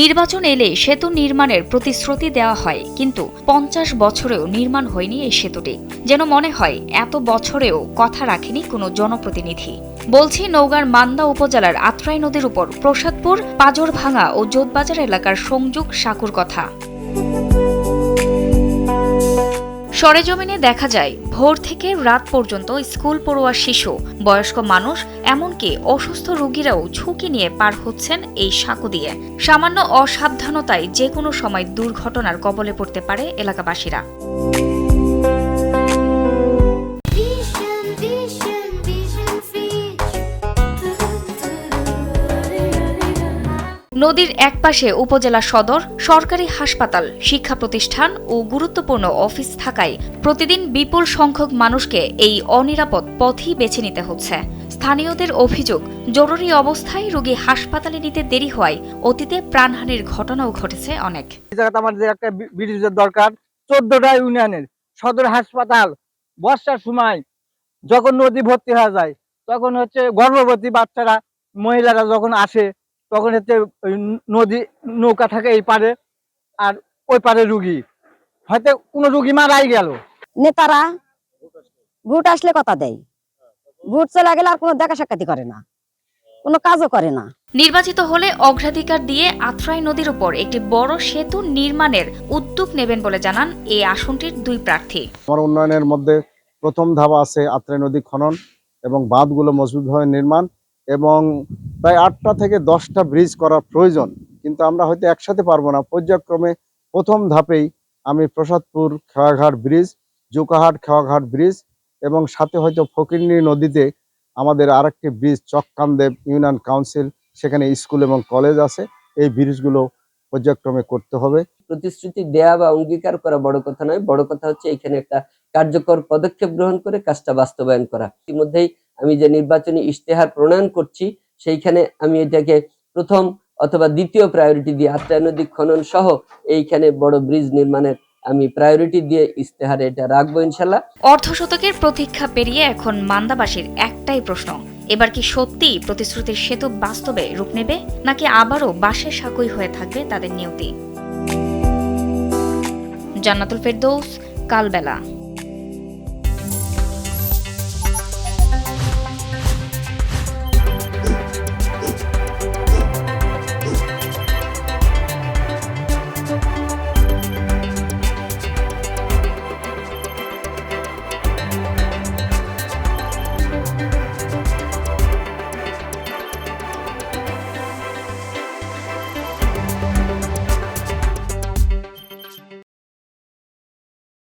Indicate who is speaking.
Speaker 1: নির্বাচন এলে সেতু নির্মাণের প্রতিশ্রুতি দেওয়া হয়, কিন্তু 50 বছরেও নির্মাণ হয়নি এই সেতুটি। যেন মনে হয় এত বছরেও কথা রাখেনি কোনো জনপ্রতিনিধি। বলছি নওগাঁর মান্দা উপজেলার আত্রাই নদীর উপর প্রসাদপুর, পাজরভাঙ্গা ও যোধবাজার এলাকার সংযোগ সাঁকুর কথা। সরেজমিনে দেখা যায় ভোর থেকে রাত পর্যন্ত স্কুল পড়ুয়া শিশু, বয়স্ক মানুষ, এমনকি অসুস্থ রোগীরাও ঝুঁকি নিয়ে পার হচ্ছেন এই সাঁকো দিয়ে। সামান্য অসাবধানতায় যে কোনো সময় দুর্ঘটনার কবলে পড়তে পারে এলাকাবাসীরা। নদীর একপাশে উপজেলা সদর, সরকারি হাসপাতাল, শিক্ষা প্রতিষ্ঠান ও গুরুত্বপূর্ণ অফিস থাকায় প্রতিদিন বিপুল সংখ্যক মানুষকে এই অনিরাপদ পথই বেছে নিতে হচ্ছে। স্থানীয়দের অভিযোগ, জরুরি অবস্থায় রোগী হাসপাতালে নিতে দেরি হওয়ায় অতীতে প্রাণহানির ঘটনাও ঘটেছে অনেক।
Speaker 2: আমাদের একটা ব্রিজের দরকার। 14টা ইউনিয়নের সদর হাসপাতাল বর্ষার সময় যখন নদী ভর্তি হয়ে যায়, তখন গর্ভবতী বাচ্চারা, মহিলারা যখন আসে, তখন নদী নৌকা থাকে এই পারে, আর ওই পারে রুগী, হয়তো কোনো রুগী মারাই গেল।
Speaker 3: নেতারা ভোট আসলে কথা দেয়, ভোট চলে গেলে আর কোনো দেখা সাক্ষাৎ করে না, কোনো কাজও করে না।
Speaker 1: নির্বাচিত হলে অগ্রাধিকার দিয়ে আত্রাই নদীর উপর একটি বড় সেতু নির্মাণের উদ্যোগ নেবেন বলে জানান এই আসনটির দুই প্রার্থী।
Speaker 4: আমার উন্নয়নের মধ্যে প্রথম ধাপ আছে আত্রাই নদী খনন এবং বাঁধগুলো মজবুতভাবে নির্মাণ, এবং প্রায় 8টা থেকে 10টা ব্রিজ করার প্রয়োজন, কিন্তু আমরা হয়তো একসাথে পারবো না। পর্যায়ক্রমে প্রথম ধাপেই আমি প্রসাদপুর খেওয়াঘাট ব্রিজ, জোকাহাট খেওয়াঘাট ব্রিজ এবং সাথে হয়তো ফকিরনী নদীতে আমাদের আরেকটি ব্রিজ, চককান্দেব ইউনিয়ন কাউন্সিল, সেখানে স্কুল এবং কলেজ আছে, এই ব্রিজগুলো পর্যায়ক্রমে করতে হবে।
Speaker 5: প্রতিশ্রুতি দেয়া বা অঙ্গীকার করা বড় কথা নয়, বড় কথা হচ্ছে এখানে একটা কার্যকর পদক্ষেপ গ্রহণ করে কাজটা বাস্তবায়ন করা। ইতিমধ্যেই আমি যে নির্বাচনী ইশতেহার প্রণয়ন করছি, সেইখানে আমি এটাকে প্রথম অথবা দ্বিতীয় প্রায়োরিটি দিয়ে আত্রাই নদী খনন সহ এইখানে বড় ব্রিজ নির্মাণের আমি প্রায়োরিটি দিয়ে ইশতেহারে এটা রাখবো ইনশাল্লাহ।
Speaker 1: অর্ধশতকের প্রতীক্ষা পেরিয়ে এখন মান্দাবাসীর একটাই প্রশ্ন, এবার কি সত্যি প্রতিশ্রুতির সেতু বাস্তবে রূপ নেবে, নাকি আবারও বাঁশের সাঁকোই হয়ে থাকবে তাদের নিয়তি? জান্নাতুল ফেরদৌস, কালবেলা।